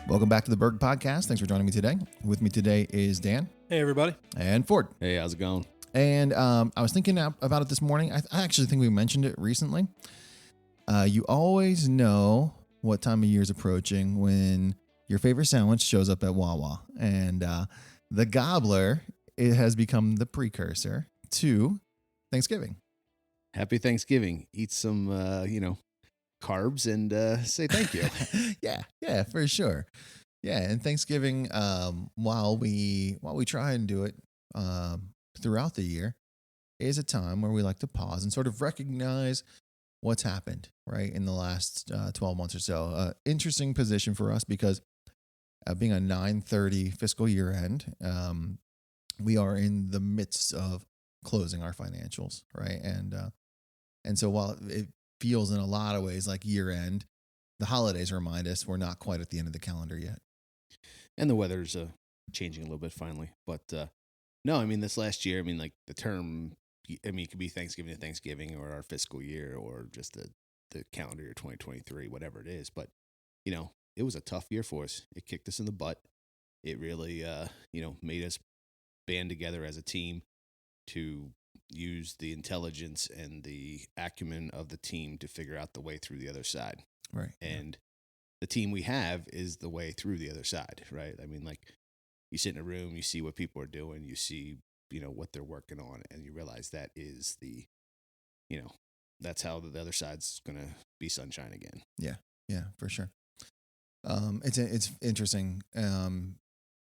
Welcome back to the Berg Podcast. Thanks for joining me today. With me today is Dan. Hey, everybody. And Ford. Hey, how's it going? And I was thinking about it this morning. I actually think we mentioned it recently. You always know what time of year is approaching when your favorite sandwich shows up at Wawa. And the gobbler, it has become the precursor to Thanksgiving. Happy Thanksgiving. Eat some, carbs and say thank you. Yeah, for sure. Yeah, and Thanksgiving, while we try and do it throughout the year, is a time where we like to pause and sort of recognize what's happened, right, in the last 12 months or so. Interesting position for us because being a 9/30 fiscal year end, we are in the midst of closing our financials, right? And so while it feels in a lot of ways like year end, the holidays remind us we're not quite at the end of the calendar yet. And the weather's changing a little bit finally. But no, I mean, this last year, like the term, it could be Thanksgiving to Thanksgiving or our fiscal year or just the calendar year 2023, whatever it is. But, it was a tough year for us. It kicked us in the butt. It really, made us band together as a team to use the intelligence and the acumen of the team to figure out the way through the other side. Right. And the team we have is the way through the other side, right? I mean, like you sit in a room, you see what people are doing, you see, what they're working on, and you realize that is that's how the other side's going to be sunshine again. Yeah, for sure. It's interesting.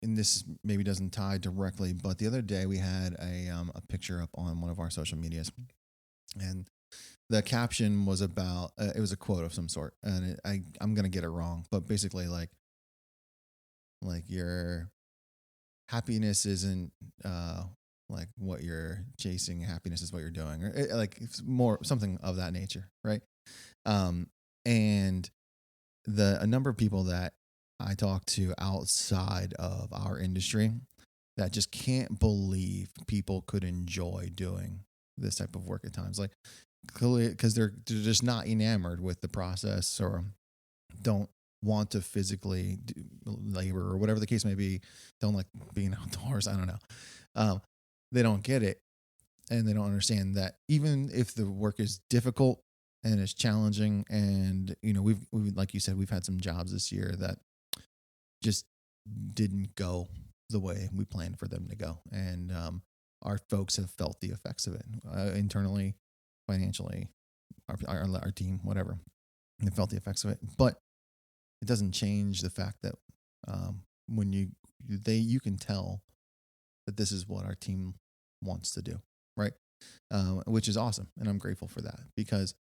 And this maybe doesn't tie directly, but the other day we had a picture up on one of our social medias, and the caption was about it was a quote of some sort, and I'm gonna get it wrong, but basically like your happiness isn't like what you're chasing, happiness is what you're doing, or like it's more something of that nature, right? And a number of people that I talk to outside of our industry that just can't believe people could enjoy doing this type of work at times, like clearly because they're just not enamored with the process or don't want to physically do labor or whatever the case may be, don't like being outdoors. I don't know. They don't get it, and they don't understand that even if the work is difficult and it's challenging, and we've like you said, we've had some jobs this year that just didn't go the way we planned for them to go. And our folks have felt the effects of it internally, financially, our team, whatever. They felt the effects of it. But it doesn't change the fact that when you can tell that this is what our team wants to do, right? Which is awesome. And I'm grateful for that because,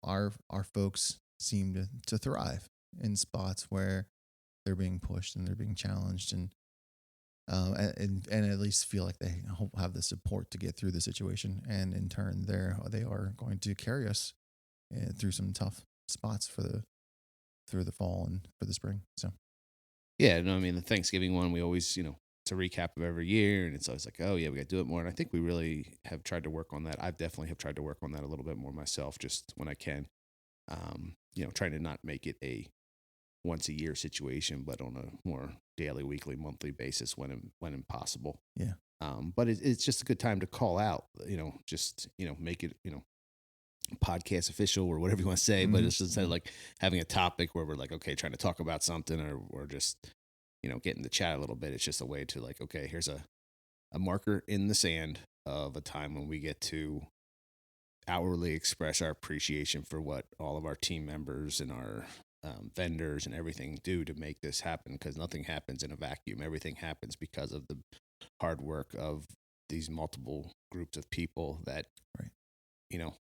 our folks seem to thrive in spots where they're being pushed and they're being challenged, and at least feel like they have the support to get through the situation. And in turn, they are going to carry us through some tough spots through the fall and for the spring. So, Yeah, no, I mean, the Thanksgiving one, we always, it's a recap of every year, and it's always like, oh yeah, we got to do it more. And I think we really have tried to work on that. I definitely have tried to work on that a little bit more myself, just when I can. Trying to not make it a once a year situation, but on a more daily, weekly, monthly basis when impossible. Yeah. But it's just a good time to call out, make it, podcast official or whatever you want to say. Mm-hmm. But it's just like having a topic where we're like, okay, trying to talk about something or just, getting the chat a little bit. It's just a way to like, okay, here's a marker in the sand of a time when we get to outwardly express our appreciation for what all of our team members and our vendors and everything do to make this happen, because nothing happens in a vacuum. Everything happens because of the hard work of these multiple groups of people that, right,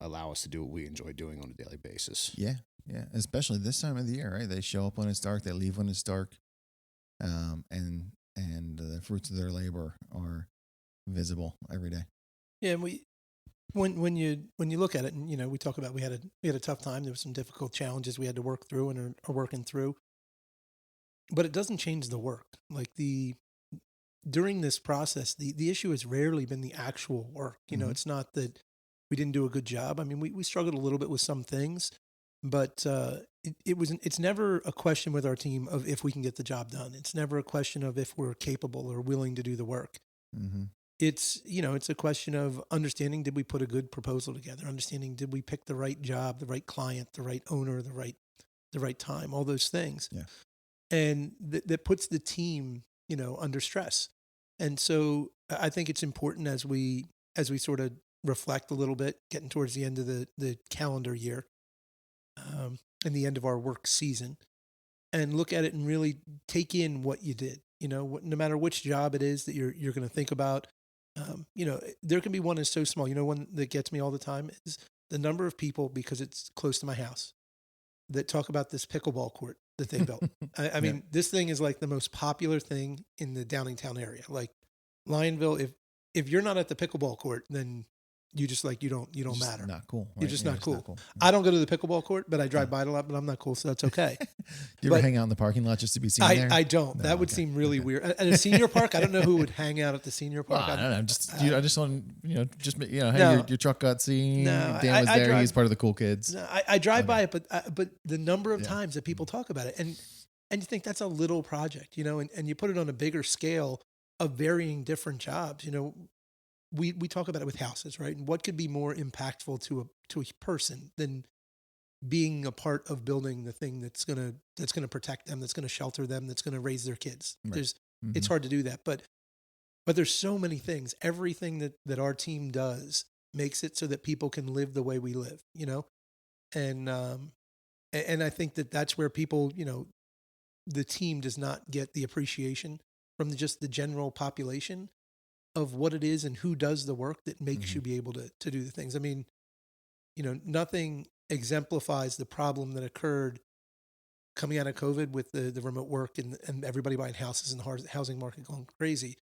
allow us to do what we enjoy doing on a daily basis. Yeah. Especially this time of the year, right? They show up when it's dark, they leave when it's dark, and the fruits of their labor are visible every day. Yeah, and when you look at it, and we talk about we had a tough time. There were some difficult challenges we had to work through and are working through. But it doesn't change the work. Like during this process, the issue has rarely been the actual work. It's not that we didn't do a good job. I mean, we struggled a little bit with some things, but it's never a question with our team of if we can get the job done. It's never a question of if we're capable or willing to do the work. Mm-hmm. It's, it's a question of understanding, did we put a good proposal together? Understanding, did we pick the right job, the right client, the right owner, the right time, all those things. Yeah. And that puts the team, under stress. And so I think it's important as we sort of reflect a little bit, getting towards the end of the calendar year, and the end of our work season, and look at it and really take in what you did. No matter which job it is that you're going to think about, there can be one that's so small. One that gets me all the time is the number of people, because it's close to my house, that talk about this pickleball court that they built. I mean, this thing is like the most popular thing in the Downingtown area. Like Lionville, if you're not at the pickleball court, then you just you don't Just matter. Not cool. Right? You're just not cool. Yeah. I don't go to the pickleball court, but I drive by it a lot, but I'm not cool, so that's okay. Do you ever hang out in the parking lot just to be seen there? I don't. No, That would okay. seem really weird. At a senior park, I don't know who would hang out at the senior park. Well, I don't know. I just want hey, No. your truck got seen. No, Dan was I there. drive- He's part of the cool kids. No, I drive Okay. by it, but the number of Yeah. times that people talk about it, and you think that's a little project, and you put it on a bigger scale of varying different jobs. We talk about it with houses, right? And what could be more impactful to a person than being a part of building the thing that's gonna protect them, that's gonna shelter them, that's gonna raise their kids. Right. It's Mhm. hard to do that, but there's so many things. Everything that our team does makes it so that people can live the way we live, and I think that's where people, the team does not get the appreciation from just the general population of what it is and who does the work that makes you be able to do the things. I mean, nothing exemplifies the problem that occurred coming out of COVID with the remote work and everybody buying houses and the housing market going crazy.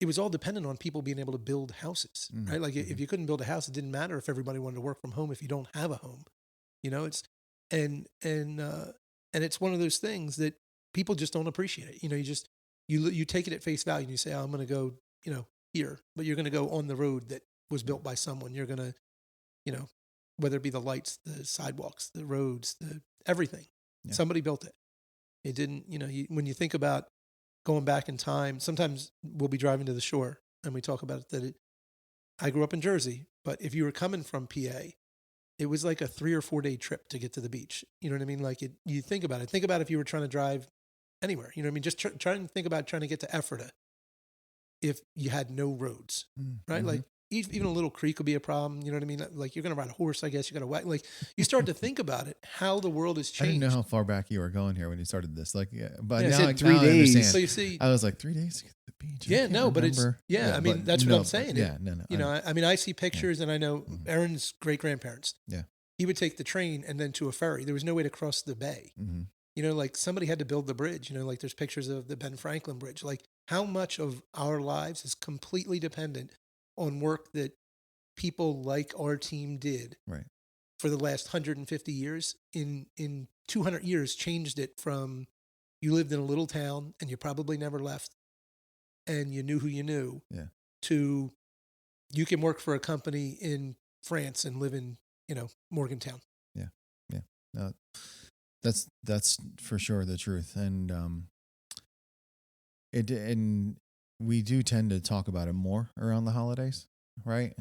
It was all dependent on people being able to build houses, right? Like if you couldn't build a house, it didn't matter if everybody wanted to work from home if you don't have a home. It's and it's one of those things that people just don't appreciate it. You take it at face value and you say, oh, I'm going to go, here, but you're going to go on the road that was built by someone. You're going to, whether it be the lights, the sidewalks, the roads, everything, somebody built it. It didn't, when you think about going back in time, sometimes we'll be driving to the shore and we talk about it I grew up in Jersey, but if you were coming from PA, it was like a 3 or 4 day trip to get to the beach. You know what I mean? Like you think about it. Think about if you were trying to drive anywhere. You know what I mean? Just try and think about trying to get to Ephrata if you had no roads, right? Mhm. Like even a little creek would be a problem. You know what I mean? Like you're going to ride a horse, I guess. You got to whack. Like you start to think about it, how the world has I changed. didn't know how far back you were going here when you started this. But Yeah, now, you said now 3 I days. understand. So you see, I was like 3 days to get to the beach. I yeah, can't no, but it's, remember. I mean, but that's what I'm saying. Yeah, no. I mean, I see pictures and I know Mhm. Aaron's great grandparents. Yeah. He would take the train and then to a ferry. There was no way to cross the bay. Mm-hmm. Like somebody had to build the bridge, like there's pictures of the Ben Franklin Bridge. Like how much of our lives is completely dependent on work that people like our team did Right. for the last 150 years. In 200 years, changed it from you lived in a little town and you probably never left and you knew who you knew, Yeah. to you can work for a company in France and live in, Morgantown. No, that's for sure the truth, and we do tend to talk about it more around the holidays, right?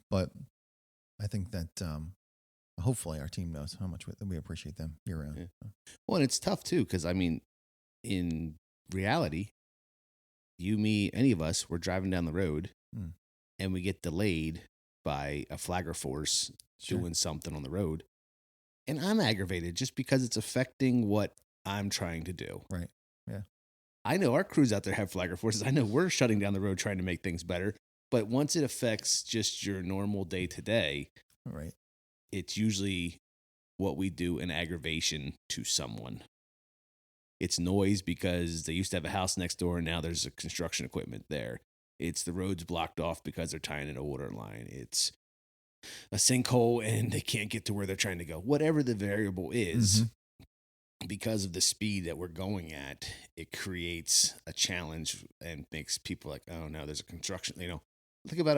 But I think that hopefully our team knows how much we appreciate them year round. Yeah. Well, and it's tough too, because I mean, in reality, you, me, any of us, we're driving down the road Mm. and we get delayed by a flagger force Sure. doing something on the road. And I'm aggravated just because it's affecting what I'm trying to do. Right. Yeah. I know our crews out there have flagger forces. I know we're shutting down the road trying to make things better. But once it affects just your normal day to day, Right. it's usually what we do an aggravation to someone. It's noise because they used to have a house next door and now there's a construction equipment there. It's the roads blocked off because they're tying in a water line. It's a sinkhole and they can't get to where they're trying to go. Whatever the variable is, because of the speed that we're going at, it creates a challenge and makes people like, oh no, there's a construction, think about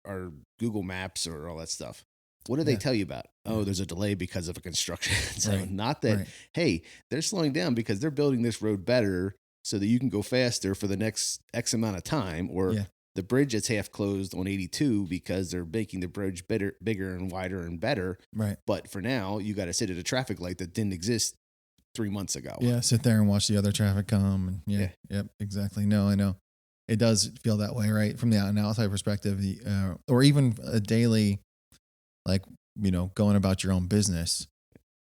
our Google Maps or all that stuff. What do they Yeah. tell you about? Oh, Yeah. there's a delay because of a construction. So Right. not that, Right. hey, they're slowing down because they're building this road better so that you can go faster for the next X amount of time, or Yeah. the bridge that's half closed on 82 because they're making the bridge bigger and wider and better. Right. But for now, you got to sit at a traffic light that didn't exist 3 months ago. Yeah. Sit there and watch the other traffic come. And yeah. Yep. Exactly. No, I know. It does feel that way, right? From an outside perspective, or even a daily, like, going about your own business,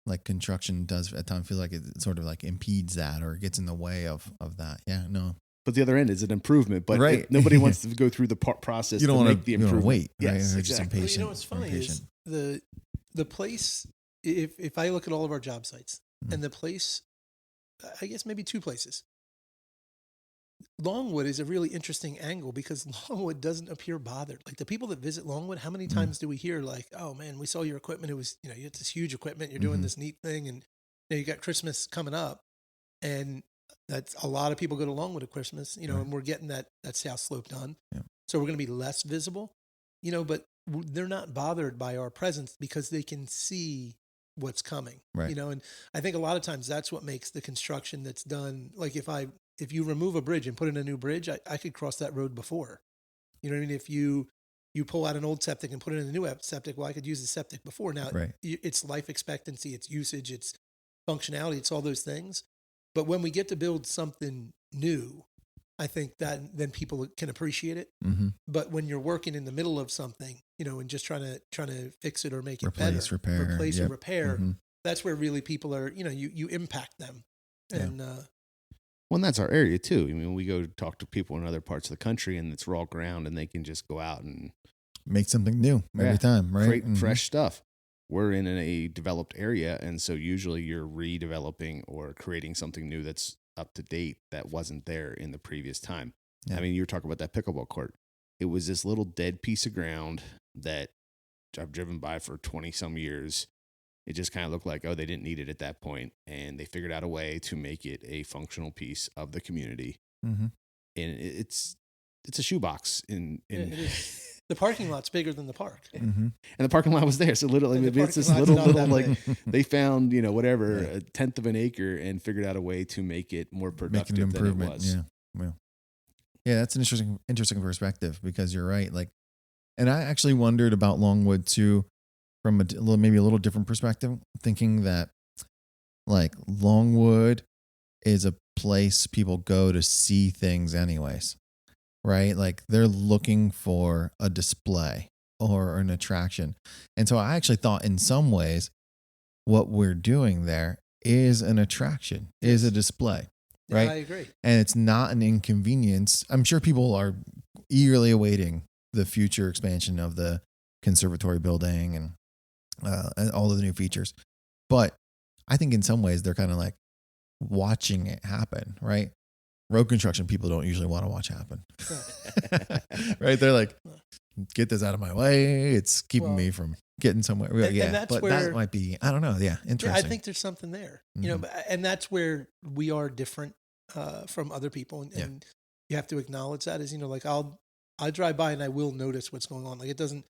like construction does at times feel like it sort of like impedes that or gets in the way of that. Yeah. No. But the other end is an improvement. But Right. nobody wants to go through the process You don't to want make to the improvement. wait, right? Yes, Or just exactly. Well, impatient. what's funny impatient. is the place. If I look at all of our job sites Mhm. and the place, I guess maybe two places. Longwood is a really interesting angle because Longwood doesn't appear bothered. Like the people that visit Longwood, how many times do we hear like, "Oh man, we saw your equipment. It was, you had this huge equipment. You're doing Mhm. this neat thing, and you got Christmas coming up, and that's a lot of people go to Longwood at Christmas, Right. and we're getting that south slope done. Yeah. So we're going to be less visible, but they're not bothered by our presence because they can see what's coming, Right. and I think a lot of times that's what makes the construction that's done. Like if you remove a bridge and put in a new bridge, I could cross that road before. You know what I mean? If you pull out an old septic and put it in a new septic, well, I could use the septic before. Now, Right. it's life expectancy, it's usage, it's functionality, it's all those things. But when we get to build something new, I think that then people can appreciate it. Mm-hmm. But when you're working in the middle of something, and just trying to fix it or make it Replace, better, repair. replace or Yep. repair, Mhm. that's where really people are. You impact them, Yeah. and Well, and that's our area too. I mean, we go talk to people in other parts of the country and it's raw ground and they can just go out and Make something new every Yeah. time, right? create Mhm. fresh stuff. We're in a developed area. And so usually you're redeveloping or creating something new that's up to date that wasn't there in the previous time. Yeah. I mean, you were talking about that pickleball court. It was this little dead piece of ground that I've driven by for 20 some years. It just kind of looked like, oh, they didn't need it at that point, and they figured out a way to make it a functional piece of the community. Mhm. And it's a shoebox in it is. The parking lot's bigger than the park. Mhm. and the parking lot was there. So literally, And the maybe it's this parking lot's little not that like they found whatever Right. a tenth of an acre and figured out a way to make it more Making productive an than it improvement. was. Yeah. Well. Yeah, that's an interesting perspective because you're right. Like, and I actually wondered about Longwood too, from maybe a little different perspective, thinking that like Longwood is a place people go to see things anyways, right? Like they're looking for a display or an attraction. And so I actually thought in some ways what we're doing there is an attraction, is a display. Yeah, Right. I agree. And it's not an inconvenience. I'm sure people are eagerly awaiting the future expansion of the conservatory building and all of the new features. But I think in some ways they're kind of like watching it happen, right? Road construction people don't usually want to watch happen. Right? They're like, get this out of my way. It's keeping me from getting somewhere. And Yeah, that's but where- that might be, I don't know. Yeah, interesting. Yeah, I think there's something there, Mhm. and that's where we are different from other people, and, Yeah. and you have to acknowledge that. Is like I drive by and I will notice what's going on. Like it doesn't.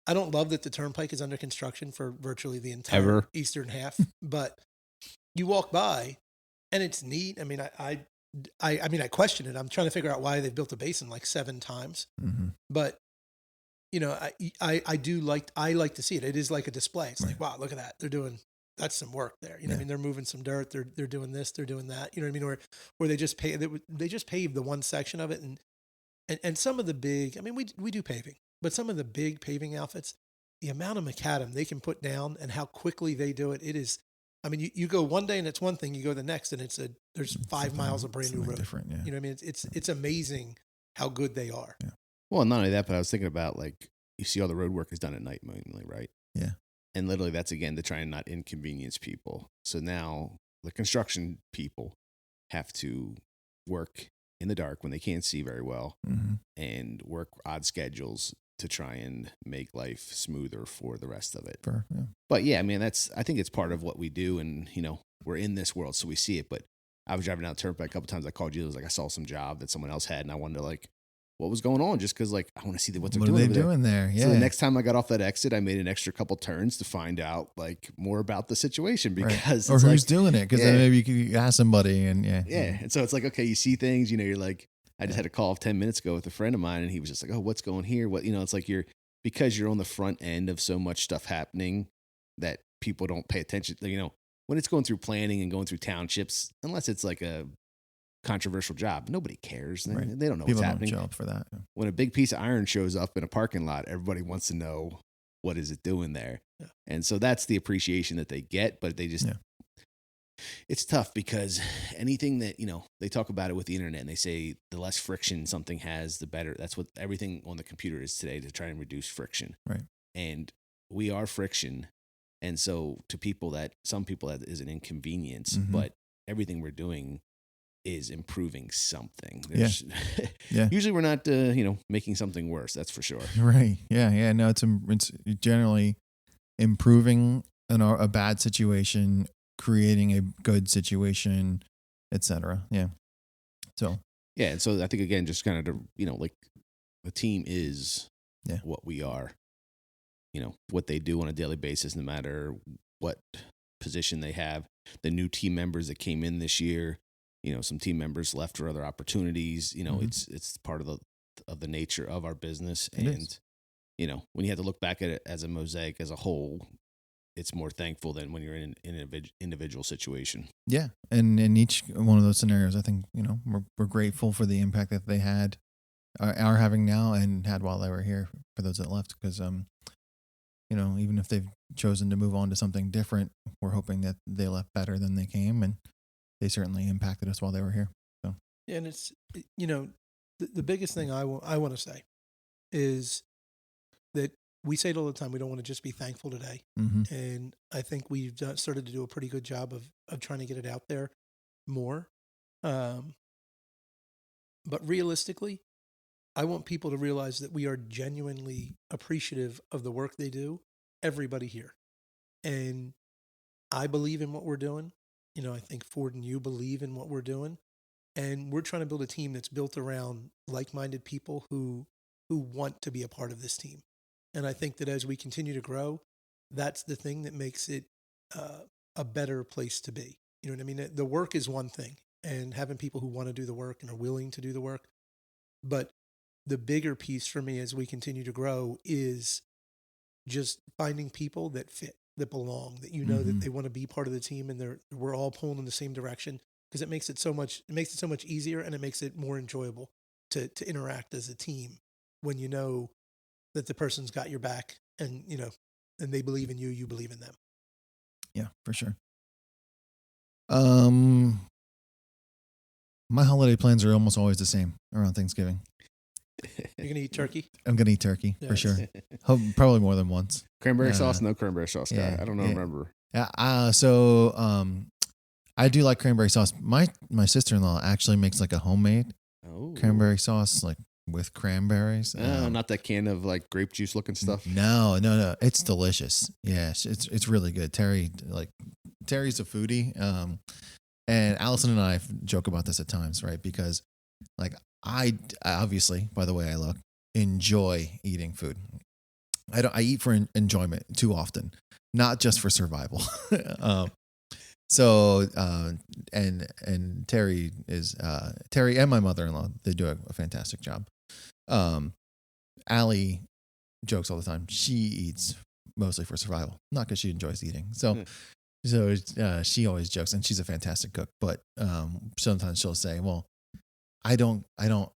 I don't love that the turnpike is under construction for virtually the entire Ever. eastern half, but you walk by and it's neat. I mean, I question it. I'm trying to figure out why they've built a basin like 7 times, Mhm. but I do like to see it. It is like a display. It's like, wow, look at that. That's some work there. You know what I mean? They're moving some dirt. They're doing this, they're doing that. You know what I mean? Or they just paved the one section of it. And some of the big, I mean, we do paving, but some of the big paving outfits, the amount of macadam they can put down and how quickly they do it, it is, I mean, you go one day and it's one thing, you go the next and there's 5 miles of brand new Something road. different. Yeah. You know what I mean? It's amazing how good they are. Yeah. Well, not only that, but I was thinking about like you see all the road work is done at night mainly, right? Yeah. And literally that's again to try and not inconvenience people. So now the construction people have to work in the dark when they can't see very well Mhm. and work odd schedules to try and make life smoother for the rest of it. Yeah. But yeah, I mean, I think it's part of what we do. And, we're in this world, so we see it. But I was driving down the turnpike a couple times. I called you. It was like, I saw some job that someone else had. And I wanted to what was going on, just because like I want to see what they're What are doing. they over there. doing there? Yeah. So the next time I got off that exit, I made an extra couple turns to find out like more about the situation, Right. because Or it's who's like, doing it? Because Yeah. then maybe you could ask somebody and yeah. And so it's like, okay, you see things, you're like, I just had a call 10 minutes ago with a friend of mine, and he was just like, oh, what's going here? What, it's like because you're on the front end of so much stuff happening that people don't pay attention. When it's going through planning and going through townships, unless it's like a controversial job, nobody cares. They, Right. they don't know People what's don't happening. show up for that. When a big piece of iron shows up in a parking lot, everybody wants to know what is it doing there. Yeah. And so that's the appreciation that they get, but they just, Yeah. it's tough because anything that, they talk about it with the internet, and they say the less friction something has, the better. That's what everything on the computer is today, to try and reduce friction. Right. And we are friction. And so some people that is an inconvenience, Mhm. but everything we're doing is improving something. Yeah. Yeah. Usually we're not, making something worse. That's for sure. Right. Yeah. Yeah. No, it's generally improving a bad situation, creating a good situation, etc. Yeah. So Yeah. And so I think, again, just kind of, like the team is Yeah. what we are, what they do on a daily basis, no matter what position they have. The new team members that came in this year, some team members left for other opportunities. Mhm. It's part of the nature of our business. It And, is. when you have to look back at it as a mosaic as a whole, it's more thankful than when you're in an individual situation. Yeah. And in each one of those scenarios, I think, we're grateful for the impact that they had, are having now, and had while they were here, for those that left. Because, even if they've chosen to move on to something different, we're hoping that they left better than they came, and they certainly impacted us while they were here. So, And it's, the biggest thing I want to say is that we say it all the time. We don't want to just be thankful today. mhm. And I think we've started to do a pretty good job of trying to get it out there more. But realistically, I want people to realize that we are genuinely appreciative of the work they do, everybody here. And I believe in what we're doing. I think Ford and you believe in what we're doing. And we're trying to build a team that's built around like-minded people who want to be a part of this team. And I think that as we continue to grow, that's the thing that makes it a better place to be. You know what I mean? The work is one thing, and having people who want to do the work and are willing to do the work. But the bigger piece for me as we continue to grow is just finding people that fit, that belong, that that Mhm. they want to be part of the team, and we're all pulling in the same direction, because it makes it so much easier, and it makes it more enjoyable to interact as a team when you know that the person's got your back, and and they believe in you, you believe in them. Yeah, for sure. My holiday plans are almost always the same around Thanksgiving. You're gonna eat turkey. I'm gonna eat turkey for Yes. sure. Probably more than once. Cranberry sauce, no cranberry sauce guy. yeah, I don't know. yeah. Remember. Yeah. So I do like cranberry sauce. My sister-in-law actually makes like a homemade Oh, cranberry sauce, like with cranberries. not that can of like grape juice looking stuff. No. It's delicious. Yes, it's really good. Terry's a foodie. And Allison and I joke about this at times, right? Because like I obviously, by the way I look, enjoy eating food. I eat for enjoyment too often, not just for survival. So and Terry and my mother-in-law, they do a fantastic job. Allie jokes all the time. She eats mostly for survival, not because she enjoys eating. So she always jokes, and she's a fantastic cook. But sometimes she'll say, "Well, I don't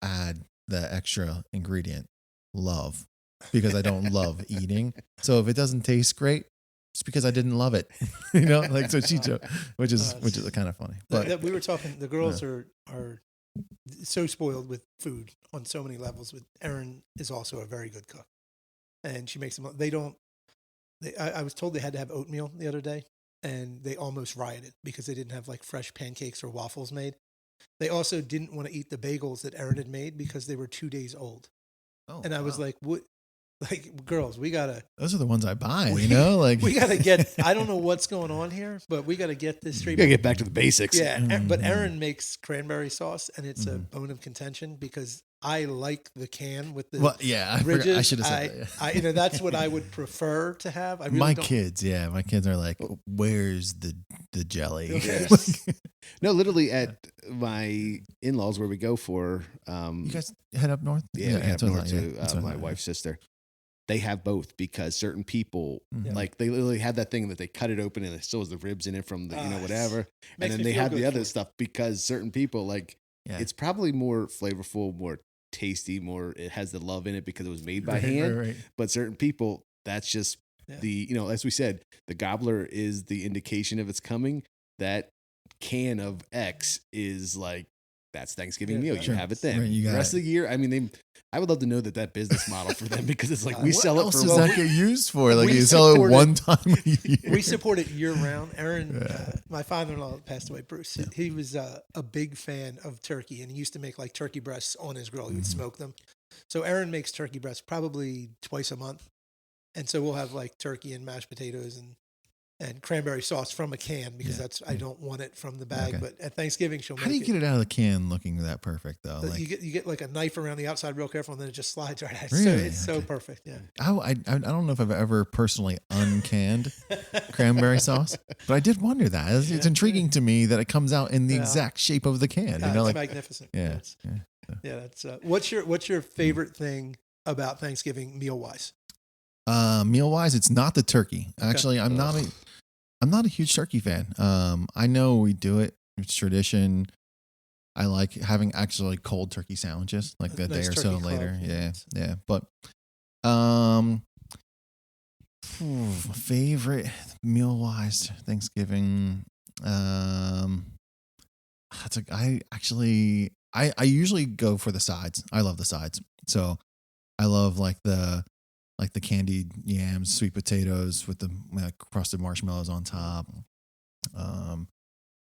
add the extra ingredient, love, because I don't love eating. So if it doesn't taste great, it's because I didn't love it." So she jokes, which is kind of funny. But We were talking. The girls are so spoiled with food on so many levels. With Erin is also a very good cook, and she makes them. I was told they had to have oatmeal the other day, and they almost rioted because they didn't have like fresh pancakes or waffles made. They also didn't want to eat the bagels that Erin had made because they were 2 days old. oh, And I was wow. like, "What? like girls, we gotta Those are the ones I buy. You know, like we gotta get. I don't know what's going on here, but we gotta get this You straight. gotta get back to the basics. Yeah, but Mhm. Aaron makes cranberry sauce, and it's a Mhm. bone of contention because I like the can with the Well, yeah, I forgot, ridges. I should have said that. Yeah. You know, that's what I would prefer to have. I really my don't. kids, yeah, my kids are like, "Where's the jelly?" Yes. No, literally at my in-laws where we go for You guys head up north? yeah, we head that's up what I north thought, to that's what I my thought, wife's sister. They have both because certain people Mhm. like they literally have that thing that they cut it open and it still has the ribs in it from the Ah, whatever, and makes then me they feel have good the for other you. stuff because certain people like Yeah. it's probably more flavorful, more tasty, more it has the love in it because it was made by Right, hand. right, right. But certain people, that's just Yeah. the as we said, the gobbler is the indication of it's coming. That can of X is like that's Thanksgiving Yeah, meal. You sure. have it then. Right, you the got rest it. of the year, I mean, I would love to know that business model for them because it's like we What sell it What else for does well, that get used for? Like we you sell it support it. one time a year. We support it year round. Aaron, Yeah. my father-in-law passed away, Bruce. Yeah. He was a big fan of turkey, and he used to make like turkey breasts on his grill. He would Mhm. smoke them. So Aaron makes turkey breasts probably twice a month, and so we'll have like turkey and mashed potatoes and cranberry sauce from a can because Yeah, that's I yeah. don't want it from the bag. Okay. But at Thanksgiving, she'll make How do you it. get it out of the can looking that perfect though? But Like you get like a knife around the outside real careful, and then it just slides right out. So Really? it's so Okay. perfect. Yeah. I don't know if I've ever personally uncanned cranberry sauce, but I did wonder that. It's Yeah. intriguing to me that it comes out in the Yeah. exact shape of the can. You It's know, like magnificent. yeah, It's- yeah. yeah. That's what's your favorite thing about Thanksgiving meal wise? Meal wise, it's not the turkey. Actually, I'm not a huge turkey fan. I know we do it. It's tradition. I like having actually cold turkey sandwiches, like a day Nice or so turkey club, later. yeah. Yeah, yeah. But favorite meal wise Thanksgiving. That's I usually go for the sides. I love the sides. So I love like the candied yams, sweet potatoes with the crusted marshmallows on top.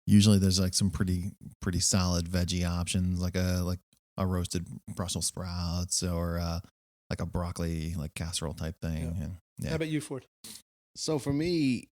Usually there's like some pretty solid veggie options, like a roasted Brussels sprouts or like a broccoli like casserole type thing. Yeah. And, yeah. How about you, Ford? So for me,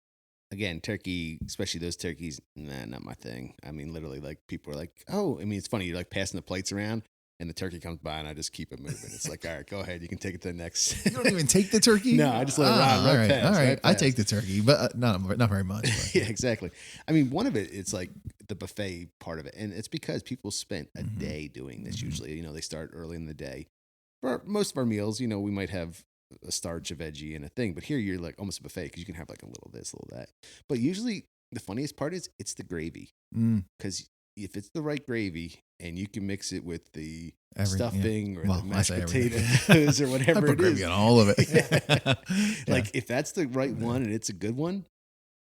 again, turkey, especially those turkeys, nah, not my thing. I mean, literally, like people are like, oh, I mean, it's funny. You're like passing the plates around, and the turkey comes by, and I just keep it moving. It's like, all right, go ahead, you can take it to the next. You don't even take the turkey? No, I just let it ride all right right, past, all right. right I past. take the turkey, but not very much. But. Yeah, exactly. I mean, one of it's like the buffet part of it, and it's because people spent a Mhm. day doing this. Mhm. Usually, they start early in the day. For most of our meals, we might have a starch, a veggie, and a thing. But here, you're like almost a buffet because you can have like a little this, a little that. But usually, the funniest part is it's the gravy Mm, because if it's the right gravy and you can mix it with the yeah. stuffing or Well, the I mashed say everything. potatoes or I whatever put it gravy is, on all of it. Yeah. Yeah. Like if that's the right Yeah. one and it's a good one,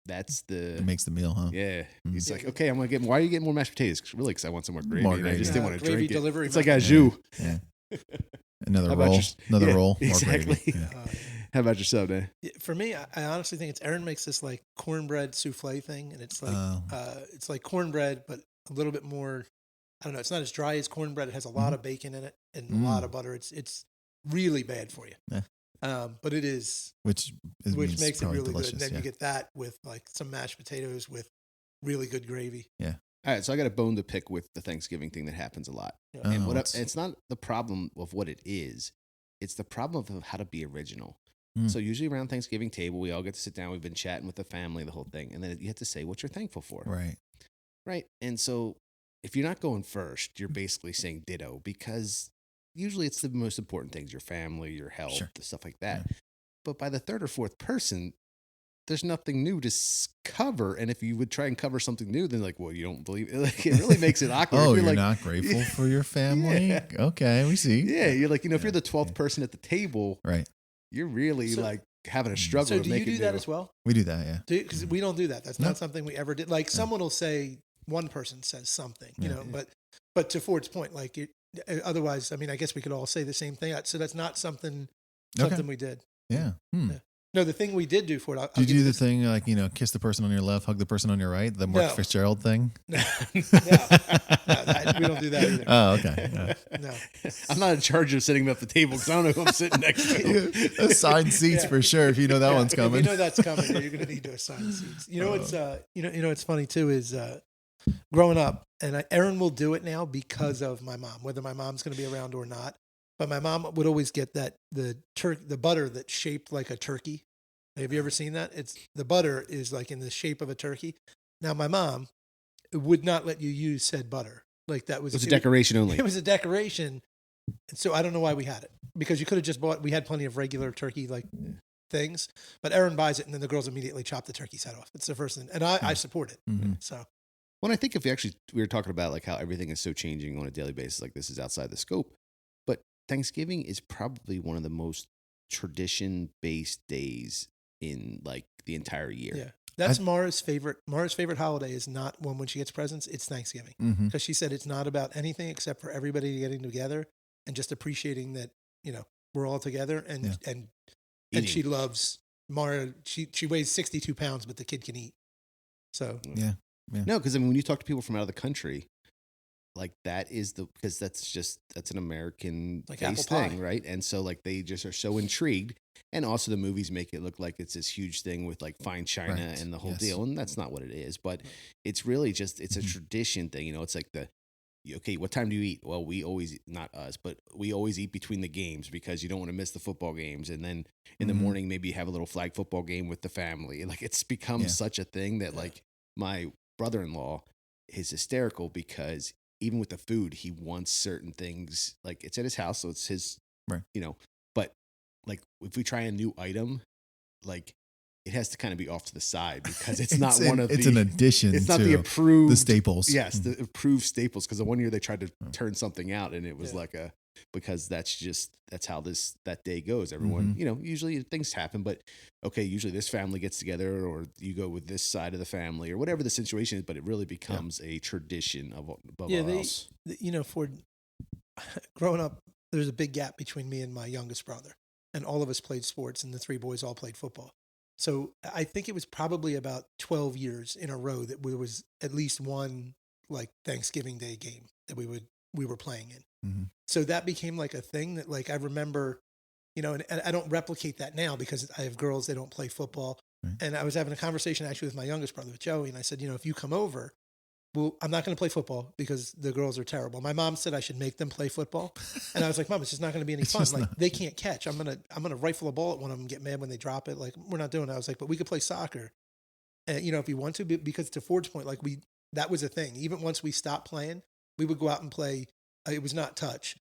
that's the It makes the meal, huh? yeah. Mm. He's like, okay, I'm gonna get. Why are you getting more mashed potatoes? 'Cause really, because I want some more gravy. More and I gravy. just didn't want to Gravy drink it. delivery It's like method. a jus. Yeah. Another How about roll. your- Another yeah, roll. More exactly. gravy. Yeah. How about yourself, Dan? Yeah, for me, I honestly think it's Aaron makes this like cornbread souffle thing, and it's like it's like cornbread, but a little bit more. I don't know. It's not as dry as cornbread. It has a lot of bacon in it and a lot of butter. It's really bad for you. Yeah. But it is, which which makes it probably really delicious. good. And then Yeah. you get that with like some mashed potatoes with really good gravy. All right, so I got a bone to pick with the Thanksgiving thing that happens a lot, Yeah. and Oh, it's not the problem of what it is; it's the problem of how to be original. Mm. So usually around Thanksgiving table, we all get to sit down. We've been chatting with the family, the whole thing, and then you have to say what you're thankful for. Right. Right. And so if you're not going first, you're basically saying ditto because usually it's the most important things your family, your health, Sure. stuff like that. But by the third or fourth person, there's nothing new to cover. And if you would try and cover something new, then like, well, you don't believe it. Like, it really makes it awkward. Oh, If you're like, not grateful for your family? Yeah. Okay, we see. yeah, you're like, if Yeah, you're the 12th yeah. person at the table, Right. you're really So- like having a struggle So to do make you it do that new. as well? We do that, yeah. Because we don't do that. That's No. not something we ever did. Like someone will say one person says something, you Yeah. know, but to Ford's point, like otherwise, I mean, I guess we could all say the same thing. So that's not something Okay. we did. Yeah. Hmm. Yeah. No, the thing we did do for it. I'll Did give you do the this- thing like kiss the person on your left, hug the person on your right, the Mark No. Fitzgerald thing? No, we don't do that either. Oh, okay. Yeah. No. I'm not in charge of sitting at the table because I don't know who I'm sitting next to. Assigned seats Yeah. for sure. If you know that one's If coming. you know that's coming, then you're going to need to assign seats. You know what's what's funny too is growing up, and Erin will do it now because of my mom, whether my mom's going to be around or not. But my mom would always get the butter that's shaped like a turkey. Have you ever seen that? It's the butter is like in the shape of a turkey. Now my mom would not let you use said butter. Like that was It's a decoration only. It was a decoration. And so I don't know why we had it, because you could have just bought. We had plenty of regular turkey like things, but Erin buys it, and then the girls immediately chop the turkey's head off. It's the first thing, and I support it. Mhm. So Well, I think if we were talking about like how everything is so changing on a daily basis, like this is outside the scope, but Thanksgiving is probably one of the most tradition based days in like the entire year. yeah, that's Mara's favorite. Mara's favorite holiday is not one when she gets presents. It's Thanksgiving, Mhm. because she said it's not about anything except for everybody getting together and just appreciating that we're all together and Yeah. and Eating. she loves Mara. She weighs 62 pounds, but the kid can eat. So Yeah. No, because I mean, when you talk to people from out of the country, like that is because that's an American Like based apple pie. thing, right? And so like they just are so intrigued, and also the movies make it look like it's this huge thing with like fine china Right. and the whole Yes. deal, and that's not what it is. But it's really just it's a Mhm. tradition thing, It's like okay, what time do you eat? Well, we always not us, but we always eat between the games because you don't want to miss the football games, and then in the Mhm. morning maybe have a little flag football game with the family. Like it's become Yeah. such a thing that Yeah. like my brother-in-law is hysterical because even with the food, he wants certain things. Like it's at his house, so it's his, Right. But like if we try a new item, like it has to kind of be off to the side because it's not one of it's the. an addition It's not to the approved the staples. Yes, Mhm. the approved staples. Because the one year they tried to Oh. turn something out, and it was Yeah. like because that's how that day goes. Everyone, Mhm. usually things happen, but okay, usually this family gets together, or you go with this side of the family, or whatever the situation is. But it really becomes a tradition above Yeah, all else. for growing up, there's a big gap between me and my youngest brother, and all of us played sports, and the three boys all played football. So I think it was probably about 12 years in a row that there was at least one like Thanksgiving Day game that we were playing in. Mhm. So that became like a thing that like I remember, and I don't replicate that now because I have girls, they don't play football. Right. And I was having a conversation actually with my youngest brother, with Joey, and I said, if you come over, well, I'm not going to play football because the girls are terrible. My mom said I should make them play football, and I was like, Mom, it's just not going to be any It's fun. just Like not. they can't catch. I'm gonna rifle a ball at one of them, get mad when they drop it. Like we're not doing that. I was like, but we could play soccer, and if you want to, because to Ford's point, like that was a thing. Even once we stopped playing, we would go out and play. It was not touch,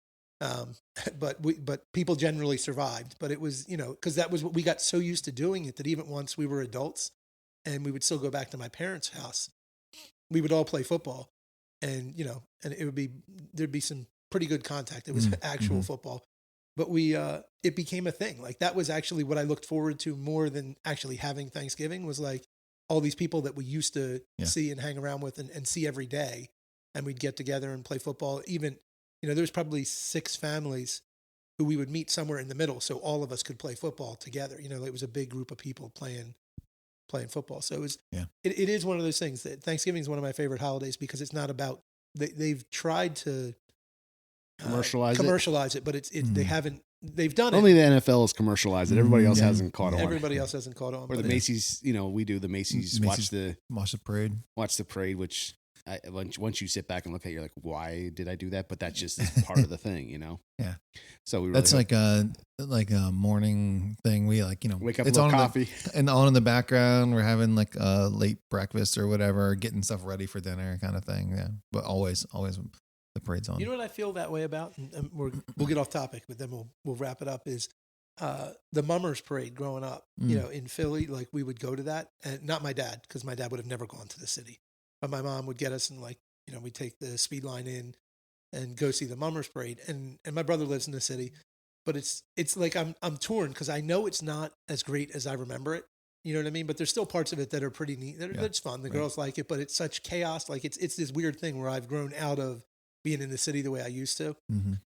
but people generally survived. But it was because that was what we got so used to doing it that even once we were adults, and we would still go back to my parents' house, we would all play football. And and there'd be some pretty good contact. It was actual Mhm. football, but it became a thing. Like that was actually what I looked forward to more than actually having Thanksgiving, was like all these people that we used to Yeah. see and hang around with and see every day, and we'd get together and play football. Even there's probably 6 families who we would meet somewhere in the middle, so all of us could play football together. It was a big group of people playing football. So it is one of those things that Thanksgiving is one of my favorite holidays because it's not about they've tried to commercialize it, but they haven't. They've done Only it. the NFL has commercialized it. Everybody else Yeah. hasn't caught on. Everybody else hasn't caught on. Or the but Macy's, we do the Macy's watch Watch the parade. the parade, which once you sit back and look at it, you're like, why did I do that? But that's just part of the thing, Yeah. So we really That's like a morning thing. We wake up, it's a on little in coffee. and on in the background. We're having like a late breakfast or whatever, getting stuff ready for dinner, kind of thing. Yeah, but always the parade's on. you know what I feel that way about, and we'll get off topic, but then we'll wrap it up. Is the Mummers Parade growing up? In Philly, like we would go to that, and not my dad, because my dad would have never gone to the city, but my mom would get us, and we'd take the speed line in and go see the Mummers Parade. And my brother lives in the city, but it's like I'm torn because I know it's not as great as I remember it. You know what I mean? But there's still parts of it that are pretty neat. That's fun. The girls like it, but it's such chaos. Like it's this weird thing where I've grown out of being in the city the way I used to,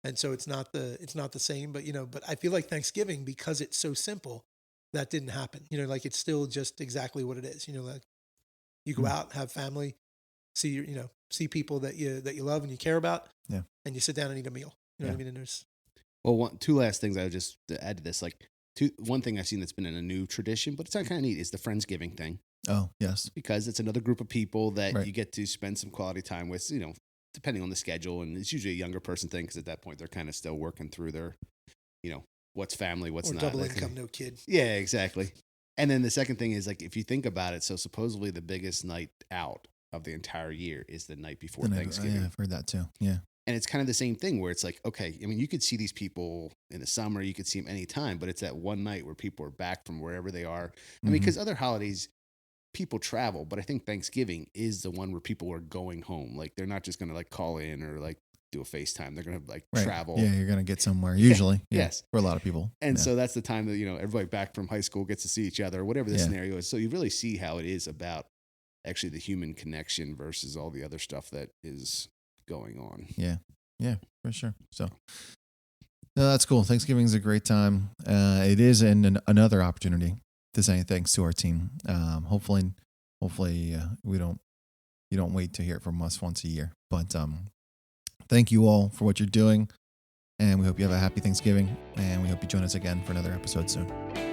and so it's not the same. But but I feel like Thanksgiving, because it's so simple, that didn't happen. Like it's still just exactly what it is. Like you go out, have family, see people that you love and you care about, Yeah. and you sit down and eat a meal. You know what I mean? And there's Well, two last things I would just to add to this. Like, one thing I've seen that's been in a new tradition, but it's kind of neat, is the Friendsgiving thing. Oh, yes. Because it's another group of people that Right. you get to spend some quality time with, depending on the schedule. And it's usually a younger person thing because at that point they're kind of still working through their, what's family, what's or not. double Like, income, no kid. yeah, exactly. And then the second thing is, like, if you think about it, so supposedly the biggest night out of the entire year is the night before Thanksgiving. Yeah, I've heard that too. Yeah. And it's kind of the same thing where it's like, okay, I mean, you could see these people in the summer, you could see them anytime, but it's that one night where people are back from wherever they are. I mean, because other holidays, people travel, but I think Thanksgiving is the one where people are going home. Like, they're not just going to like call in or like do a FaceTime. They're going to like Right. travel. Yeah, you're going to get somewhere usually. Yeah, Yes. For a lot of people. And yeah. so that's the time that, everybody back from high school gets to see each other, whatever the Yeah. scenario is. So you really see how it is about actually the human connection versus all the other stuff that is going on. Yeah, for sure. So no, that's cool. Thanksgiving is a great time. It is another opportunity to say thanks to our team. Hopefully you don't wait to hear it from us once a year, but thank you all for what you're doing, and we hope you have a happy Thanksgiving, and we hope you join us again for another episode soon.